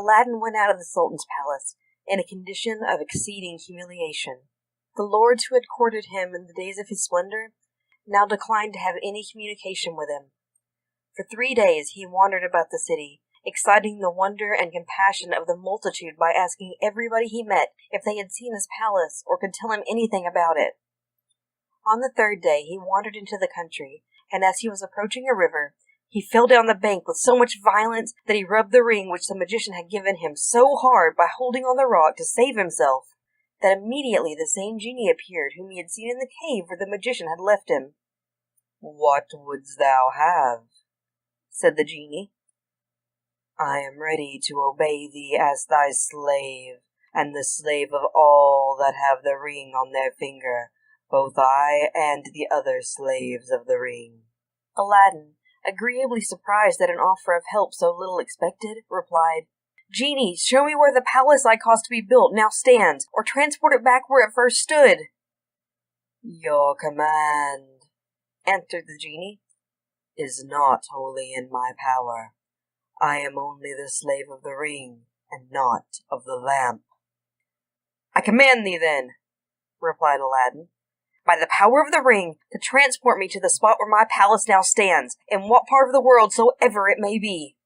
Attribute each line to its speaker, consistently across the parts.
Speaker 1: Aladdin went out of the Sultan's palace in a condition of exceeding humiliation. The lords who had courted him in the days of his splendor now declined to have any communication with him. For 3 days he wandered about the city, exciting the wonder and compassion of the multitude by asking everybody he met if they had seen his palace or could tell him anything about it. On the 3rd day he wandered into the country, and as he was approaching a river, he fell down the bank with so much violence that he rubbed the ring which the magician had given him so hard by holding on the rock to save himself, that immediately the same genie appeared whom he had seen in the cave where the magician had left him. "What wouldst thou have?" said the genie. "I am ready to obey thee as thy slave, and the slave of all that have the ring on their finger, both I and the other slaves of the ring." Aladdin, agreeably surprised at an offer of help so little expected, replied, "Genie, show me where the palace I caused to be built now stands, or transport it back where it first stood." "Your command," answered the genie, "is not wholly in my power. I am only the slave of the ring, and not of the lamp." "I command thee, then," replied Aladdin, "by the power of the ring, to transport me to the spot where my palace now stands, in what part of the world soever it may be."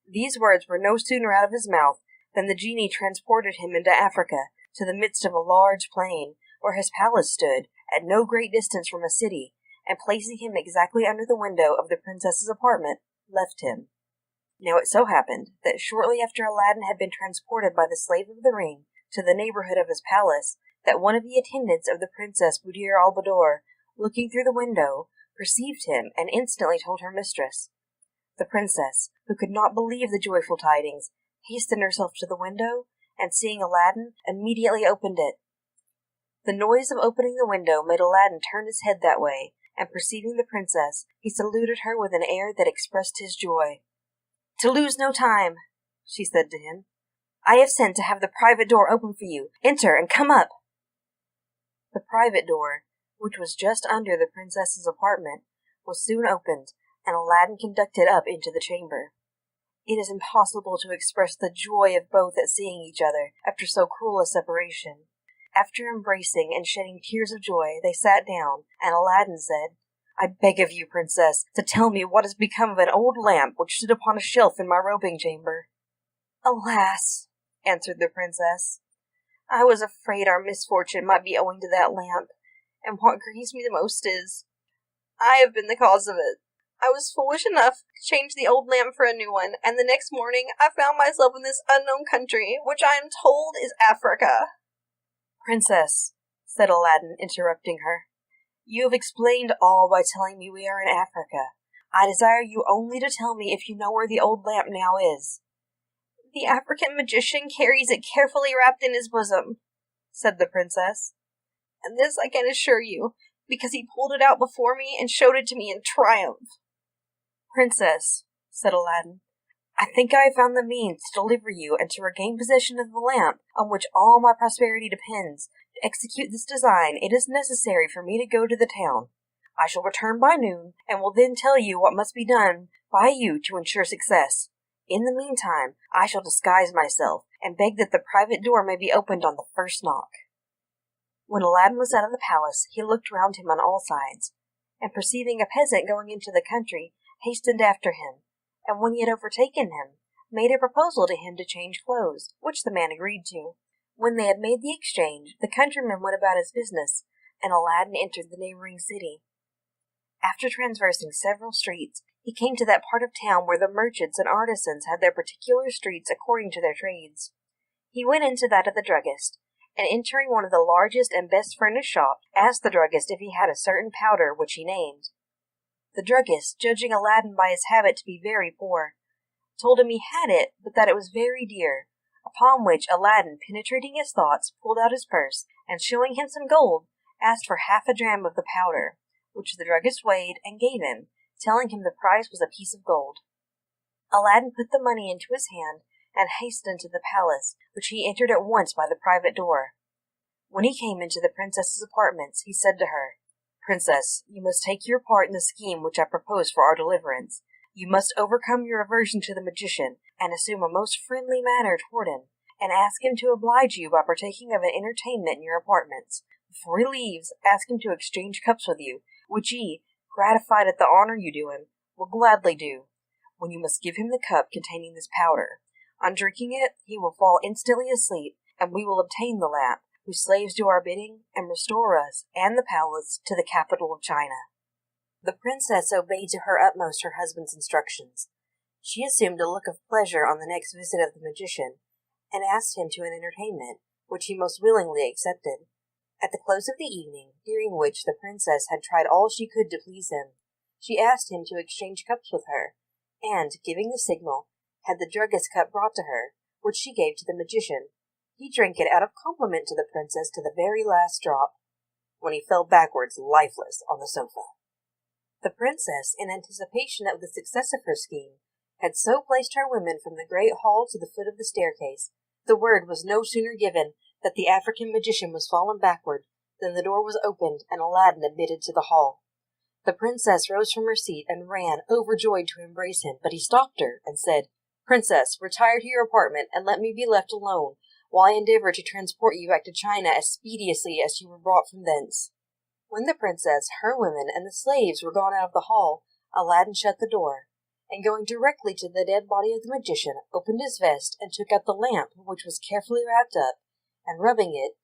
Speaker 1: These words were no sooner out of his mouth than the genie transported him into Africa, to the midst of a large plain, where his palace stood, at no great distance from a city, and placing him exactly under the window of the princess's apartment, left him. Now it so happened that shortly after Aladdin had been transported by the slave of the ring to the neighborhood of his palace, that one of the attendants of the Princess Buddir al-Buddoor, looking through the window, perceived him and instantly told her mistress. The princess, who could not believe the joyful tidings, hastened herself to the window, and seeing Aladdin, immediately opened it. The noise of opening the window made Aladdin turn his head that way, and perceiving the princess, he saluted her with an air that expressed his joy. "To lose no time," she said to him, "I have sent to have the private door open for you. Enter and come up." The private door, which was just under the princess's apartment, was soon opened, and Aladdin conducted up into the chamber. It is impossible to express the joy of both at seeing each other after so cruel a separation. After embracing and shedding tears of joy, they sat down, and Aladdin said, "I beg of you, princess, to tell me what has become of an old lamp which stood upon a shelf in my robing chamber." "Alas," answered the princess, "I was afraid our misfortune might be owing to that lamp, and what grieves me the most is, I have been the cause of it. I was foolish enough to change the old lamp for a new one, and the next morning I found myself in this unknown country, which I am told is Africa." "Princess," said Aladdin, interrupting her, "you have explained all by telling me we are in Africa. I desire you only to tell me if you know where the old lamp now is." "The African magician carries it carefully wrapped in his bosom," said the princess, "and this I can assure you, because he pulled it out before me and showed it to me in triumph." "Princess," said Aladdin, "I think I have found the means to deliver you and to regain possession of the lamp, on which all my prosperity depends. To execute this design, it is necessary for me to go to the town. I shall return by noon, and will then tell you what must be done by you to ensure success. In the meantime, I shall disguise myself, and beg that the private door may be opened on the first knock." When Aladdin was out of the palace, he looked round him on all sides, and perceiving a peasant going into the country, hastened after him, and when he had overtaken him, made a proposal to him to change clothes, which the man agreed to. When they had made the exchange, the countryman went about his business, and Aladdin entered the neighboring city. After traversing several streets, he came to that part of town where the merchants and artisans had their particular streets according to their trades. He went into that of the druggist, and entering one of the largest and best furnished shops, asked the druggist if he had a certain powder which he named. The druggist, judging Aladdin by his habit to be very poor, told him he had it, but that it was very dear, upon which Aladdin, penetrating his thoughts, pulled out his purse, and showing him some gold, asked for half a dram of the powder, which the druggist weighed and gave him, telling him the price was a piece of gold. Aladdin put the money into his hand, and hastened to the palace, which he entered at once by the private door. When he came into the princess's apartments, he said to her, "Princess, you must take your part in the scheme which I propose for our deliverance. You must overcome your aversion to the magician, and assume a most friendly manner toward him, and ask him to oblige you by partaking of an entertainment in your apartments. Before he leaves, ask him to exchange cups with you, which he, gratified at the honor you do him, will gladly do, when you must give him the cup containing this powder. On drinking it, he will fall instantly asleep, and we will obtain the lamp, whose slaves do our bidding, and restore us and the palace to the capital of China." The princess obeyed to her utmost her husband's instructions. She assumed a look of pleasure on the next visit of the magician, and asked him to an entertainment, which he most willingly accepted. At the close of the evening, during which the princess had tried all she could to please him, she asked him to exchange cups with her, and, giving the signal, had the druggist's cup brought to her, which she gave to the magician. He drank it out of compliment to the princess to the very last drop, when he fell backwards lifeless on the sofa. The princess, in anticipation of the success of her scheme, had so placed her women from the great hall to the foot of the staircase. The word was no sooner given that the African magician was fallen backward than the door was opened and Aladdin admitted to the hall. The princess rose from her seat and ran, overjoyed, to embrace him, but he stopped her and said, "Princess, retire to your apartment and let me be left alone, while I endeavor to transport you back to China as speedily as you were brought from thence." When the princess, her women, and the slaves were gone out of the hall, Aladdin shut the door, and going directly to the dead body of the magician, opened his vest and took out the lamp, which was carefully wrapped up, and rubbing it,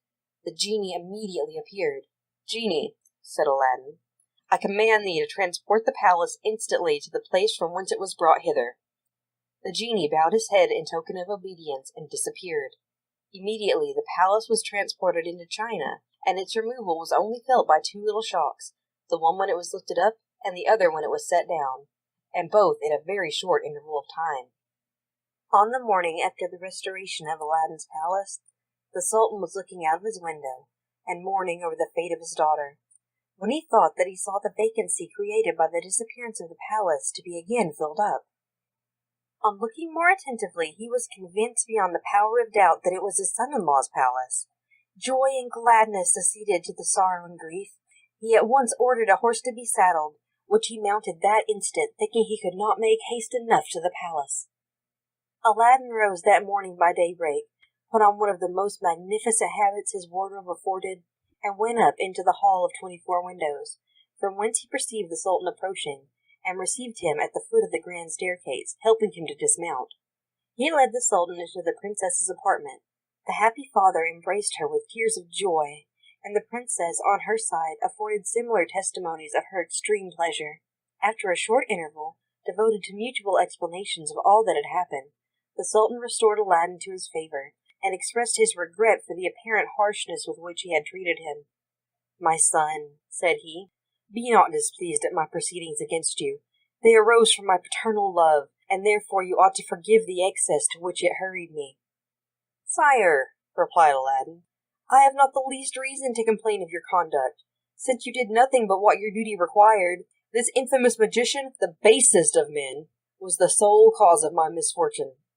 Speaker 1: the genie immediately appeared. "Genie," said Aladdin, "I command thee to transport the palace instantly to the place from whence it was brought hither." The genie bowed his head in token of obedience and disappeared. Immediately the palace was transported into China, and its removal was only felt by two little shocks, the one when it was lifted up, and the other when it was set down, and both in a very short interval of time. On the morning after the restoration of Aladdin's palace, the Sultan was looking out of his window, and mourning over the fate of his daughter, when he thought that he saw the vacancy created by the disappearance of the palace to be again filled up. On looking more attentively, he was convinced beyond the power of doubt that it was his son-in-law's palace. Joy and gladness succeeded to the sorrow and grief. He at once ordered a horse to be saddled, which he mounted that instant, thinking he could not make haste enough to the palace. Aladdin rose that morning by daybreak, put on one of the most magnificent habits his wardrobe afforded, and went up into the hall of 24 windows, from whence he perceived the Sultan approaching, and received him at the foot of the grand staircase, helping him to dismount. He led the Sultan into the princess's apartment. The happy father embraced her with tears of joy, and the princess, on her side, afforded similar testimonies of her extreme pleasure. After a short interval, devoted to mutual explanations of all that had happened, the Sultan restored Aladdin to his favor, and expressed his regret for the apparent harshness with which he had treated him. "My son," said he, "be not displeased at my proceedings against you. They arose from my paternal love, and therefore you ought to forgive the excess to which it hurried me." "Sire," replied Aladdin, "I have not the least reason to complain of your conduct. Since you did nothing but what your duty required, this infamous magician, the basest of men, was the sole cause of my misfortune.